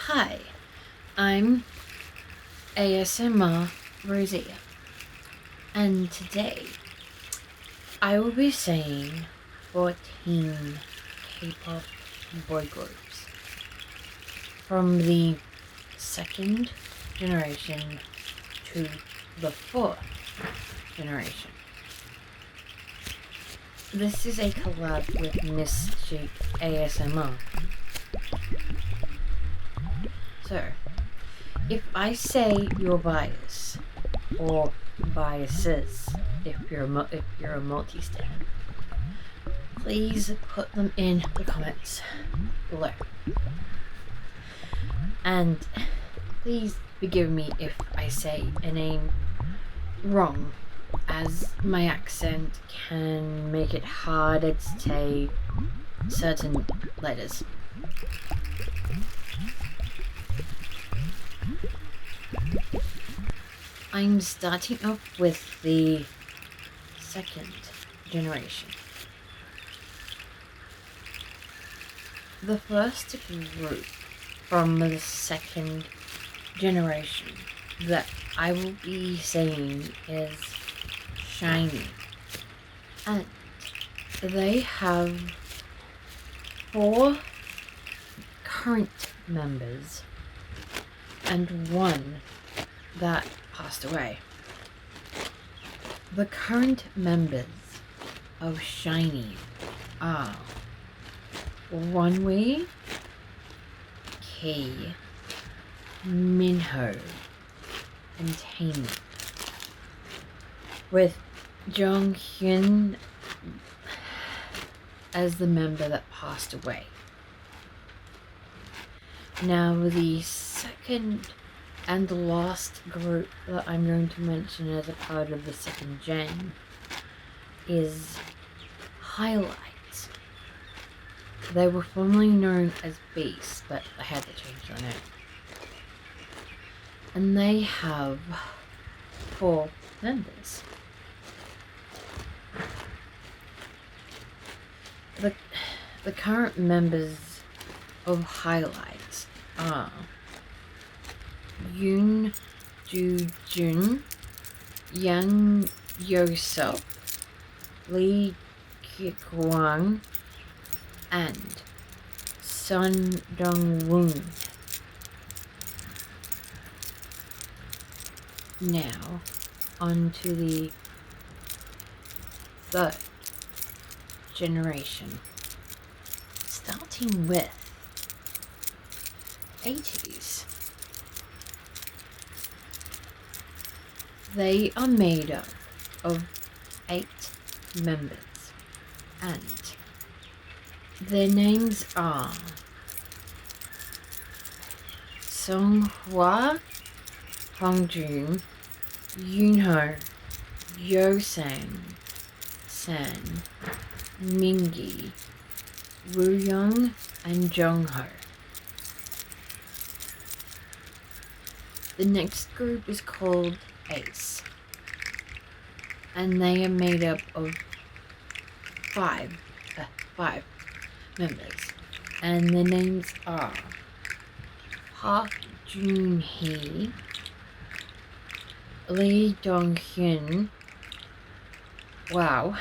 Hi, I'm ASMR Rosie, and today I will be saying 14 K-pop boy groups from the second generation to the fourth generation. This is a collab with Miss Chic ASMR. So, if I say your bias, or biases, if you're a multi-stan, please put them in the comments below. And please forgive me if I say a name wrong, as my accent can make it harder to say certain letters. I'm starting off with the second generation. The first group from the second generation that I will be saying is SHINee, and they have 4 current members and 1 that passed away. The current members of SHINee are Runway, K, Minho, and Taemin, with Jonghyun as the member that passed away. Now, the second and the last group that I'm going to mention as a part of the second gen is Highlight. They were formerly known as Beast, but I had to change their name. And they have 4 members. The current members of Highlight are Yoon Joo-jun, Yang Yo-seok, Lee Ki-kwang, and Sun Dong-woon. Now, on to the third generation, starting with Ateez. They are made up of 8 members, and their names are Songhwa, Hongjoon, Yoonho, Yosang, San, Mingi, Wooyoung, and Jongho. The next group is called Ace, and they are made up of 5 members, and their names are Park Joon-hee, Lee Dong-hyun, wow,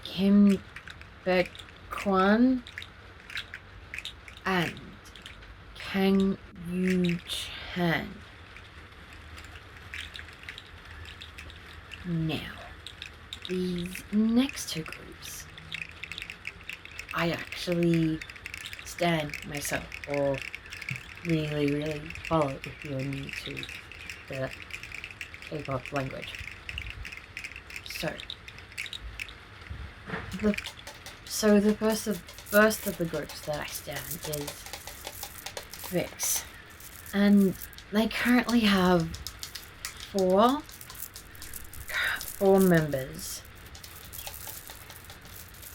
Kim Baek-kwan, and Kang Yu-chan. Now, these next 2 groups, I actually stand myself, or really follow if you're new to the K-pop language. So the first of the groups that I stand is VIX, and they currently have 4 members.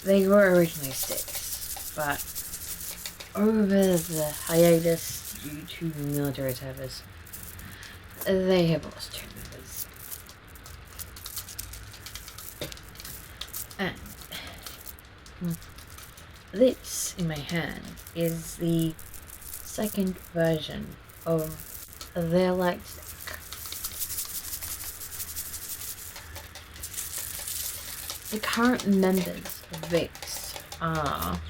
They were originally 6, but over the hiatus due to military service, they have lost 2 members. And this in my hand is the second version of their light stick. The current members of VIX are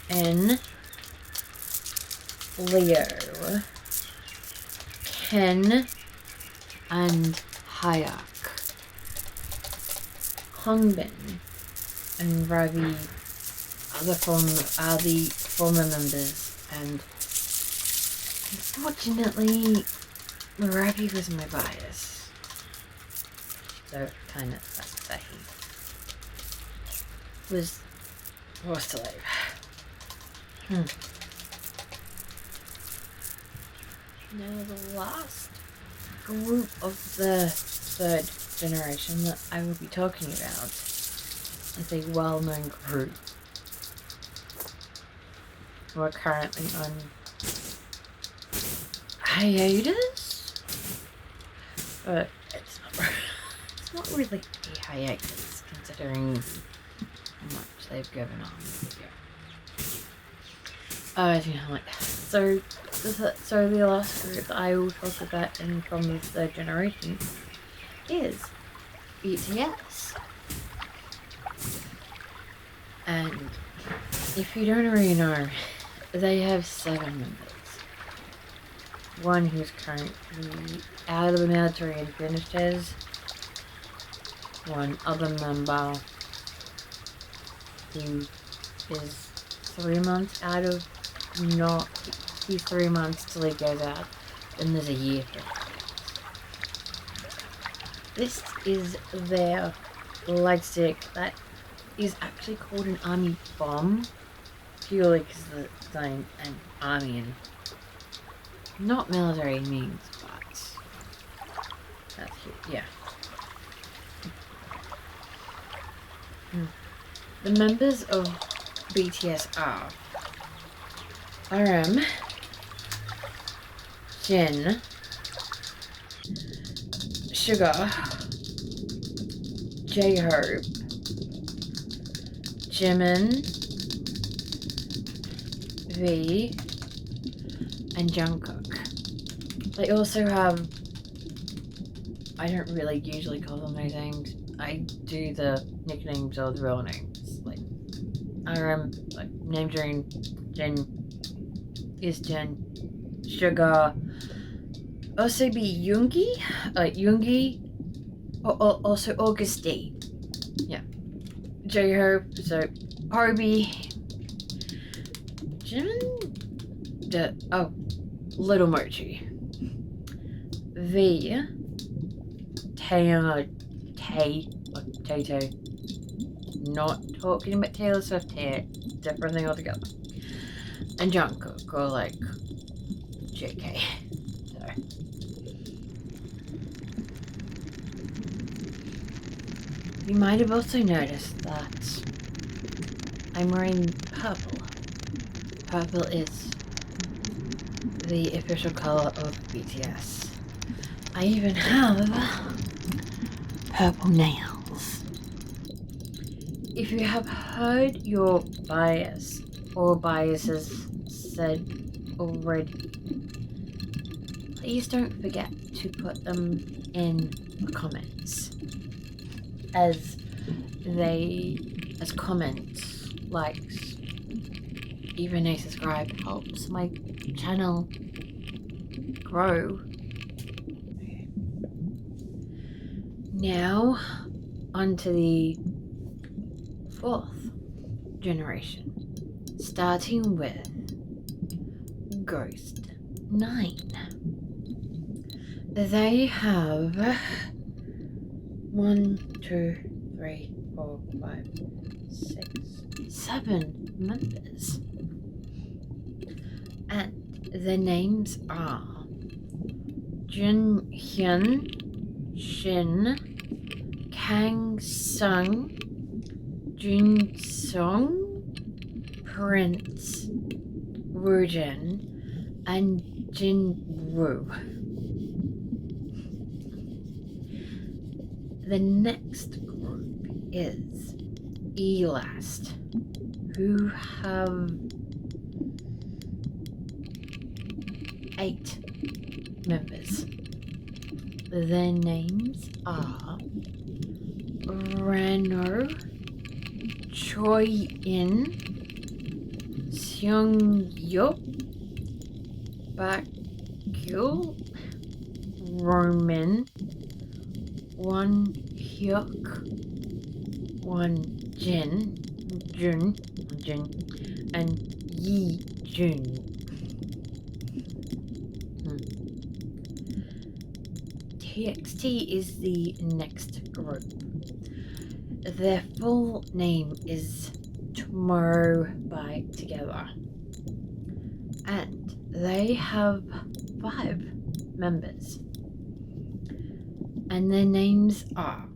N, Leo, Ken, and Hayak. Hongbin and Ravi are the former members, and unfortunately Ravi was my bias, so kinda that's that he was forced to leave. Now the last group of the third generation that I will be talking about is a well-known group who are currently on hiatus, but it's not really a hiatus considering how much they've given on. So the last group that I will talk about from the third generation is BTS. And if you don't already know, they have 7 members. One who's currently out of the military and finished his. One other member who is 3 months out of he's 3 months till he goes out, and there's a year for it. This is their light stick that is actually called an army bomb, purely because the design and army and not military means, but that's cute, yeah. The members of BTS are RM, Jin, Sugar, J-Hope, Jimin, V, and Jungkook. They also have, I don't really usually call them those names. I do the nicknames or the real names. Like RM, like name Jin is Jin. Sugar, also be Yoongi, also Augustine. Yeah. J-Hope, so Hobie, Jimin, Little Mochi, V, Tato, not talking about Taylor Swift here, different thing altogether, and Jungkook, or like JK. So. You might have also noticed that I'm wearing purple. Purple is the official color of BTS. I even have purple nails. If you have heard your bias or biases said already, please don't forget to put them in the comments, as comments, likes, even a subscribe helps my channel grow. Now onto the 4th generation, starting with Ghost 9. They have 1, 2, 3, 4, 5, 6, 7 members, and the names are Jun Hyun, Shin, Kang Sung, Jun Song, Prince, Woojin, and Jin Woo. The next group is Elast, who have 8 members. Their names are Rano, Choi In, Seung Yup, Bakul, Roman, Won Hyuk, Won Jun, and Yi Jun. TXT is the next group. Their full name is Tomorrow by Together, and they have 5 members, and their names are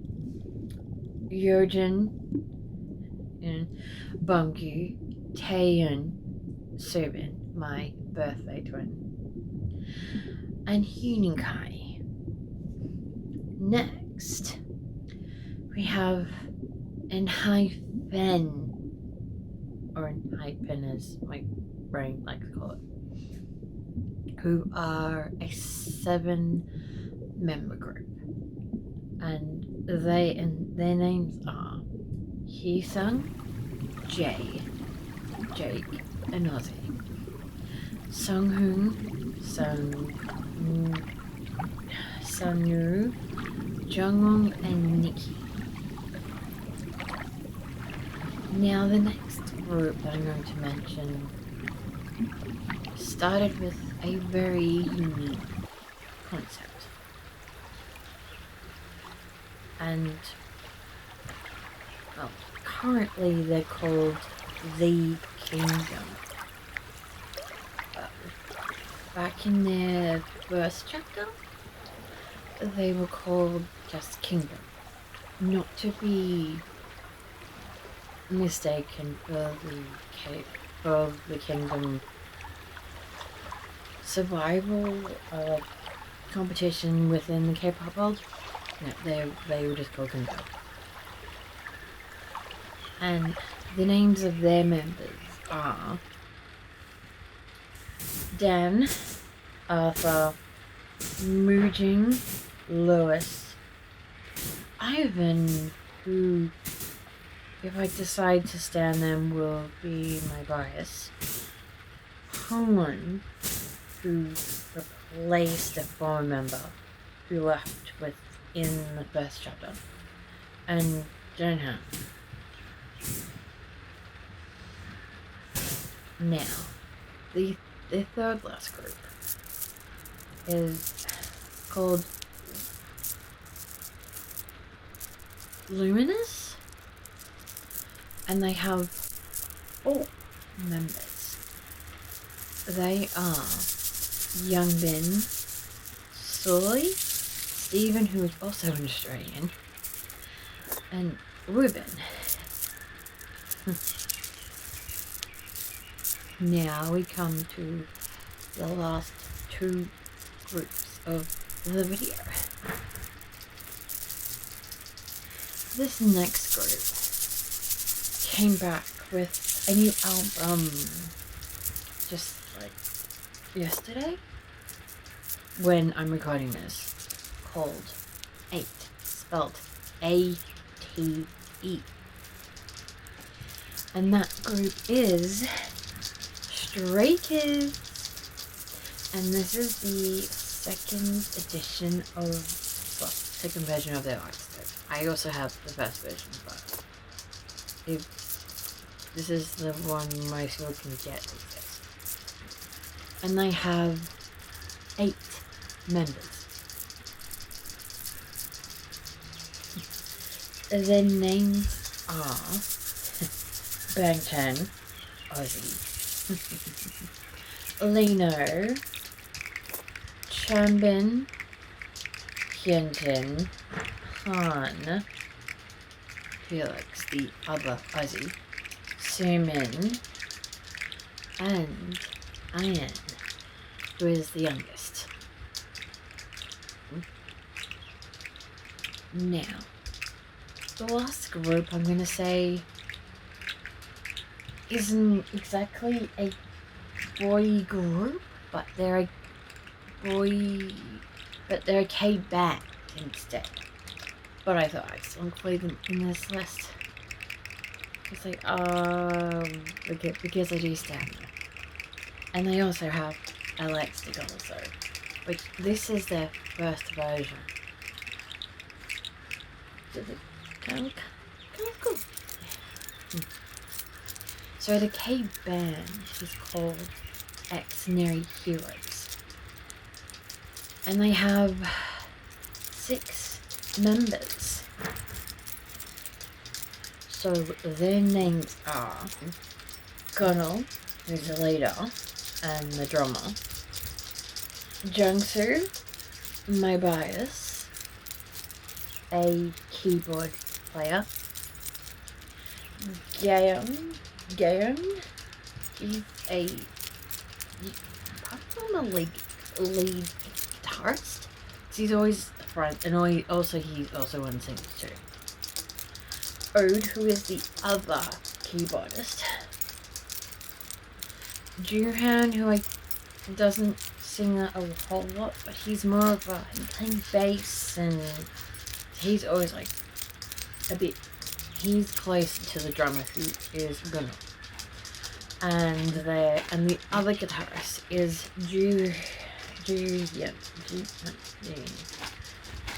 Yojin, Bungyu, Taeyun, Subin, my birthday twin, and Huninkai. Next, we have Enhypen, or Enhypen as my brain likes to call it, who are a 7-member group, and their names are Heesung, Jay, Jake, and Ozzy, Sunghoon, Sunu, Jungwon, and Nikki. Now the next group that I'm going to mention started with a very unique concept, and well, currently they're called The Kingdom. Back in their first chapter, they were called just Kingdom, not to be mistaken for the Kingdom survival competition within the K-pop world. No, they were just called Kingdom. And the names of their members are Dan, Arthur, Moojing, Lewis, Ivan, who, if I decide to stand them, will be my bias, Hongwon, who replaced a former member who left within the first chapter, and Junhan. Now, the third last group is called Luminous, and they have 4 members. They are Youngbin, Soy, Stephen, who is also an Australian, and Ruben. Now we come to the last 2 groups of the video. This next group came back with a new album just like yesterday when I'm recording this, called 8, spelled A-T-E. And that group is Stray Kids. And this is the second version of their artist. I also have the first version, but this is the one most people can get these days. And they have 8 members. Their names are Bangtan, Ozzy, Lino, Chanbin, Hyunjin, Han, Felix, the other Ozzy, Sumin, and Ian, who is the youngest. Now, the last group I'm going to say isn't exactly a boy group, but they're a boy, but they're a K band instead. But I thought I'd still include them in this list. It's like, because I do stand them. And they also have Electric also, which this is their first version. Does it kind of cool? So the K band is called Extraordinary Heroes, and they have 6 members. So their names are Gunnar, who's the leader and the drummer, Jungsu, my bias, a keyboard player, Gayon, he's a lead guitarist. He's always the front, and he's also one sings too. Ode, who is the other keyboardist. Juhan, who doesn't sing a whole lot, but he's more of he's playing bass, and he's always he's close to the drummer, who is Gunnar. And the other guitarist is Julian.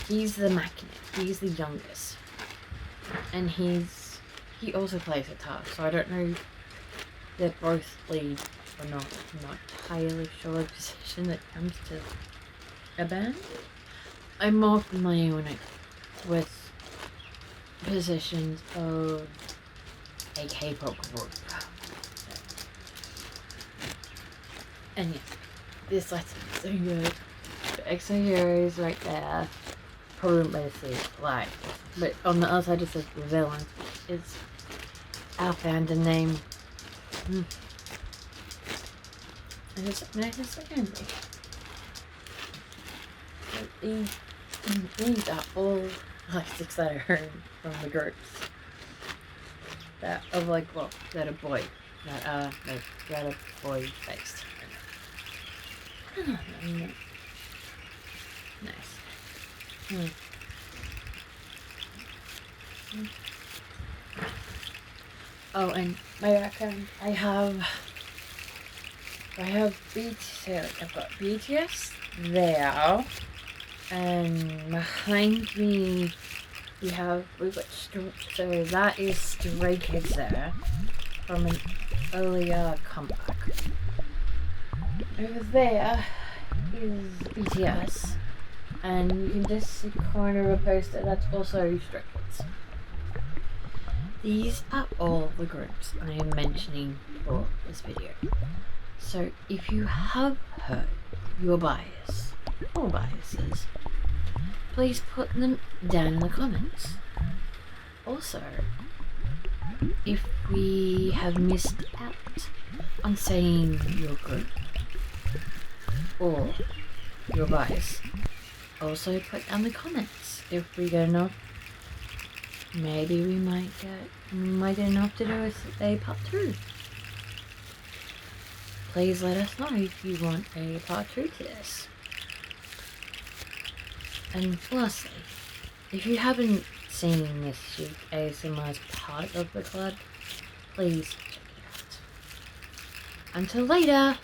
He's the mechanic. He's the youngest, and he also plays guitar. So I don't know if they're both lead or not. I'm not entirely sure the position that comes to a band. I'm more familiar with positions of a Kpop group. And yeah, this letter is so good. The extra heroes right there. Probably mostly like, but on the other side it says the villain. It's our fandom name. And it's secondary. These are all plastics that I heard from the groups that are that are boy, that are boy based. Nice. Oh, and my background, I have BTS. I've got BTS there, and behind me we've got so that is Stray Kids there from an earlier comeback. Over there is BTS, and you can just see corner of a poster that's also Stray Kids. These are all the groups I am mentioning for this video. So if you have heard your bias or biases, please put them down in the comments. Also, if we have missed out on saying your group or your bias, also put down the comments. If we get enough, maybe we might get enough to do a part 2. Please let us know if you want a part 2 to this. And lastly, if you haven't seen this ASMR as part of the collab, please check it out. Until later!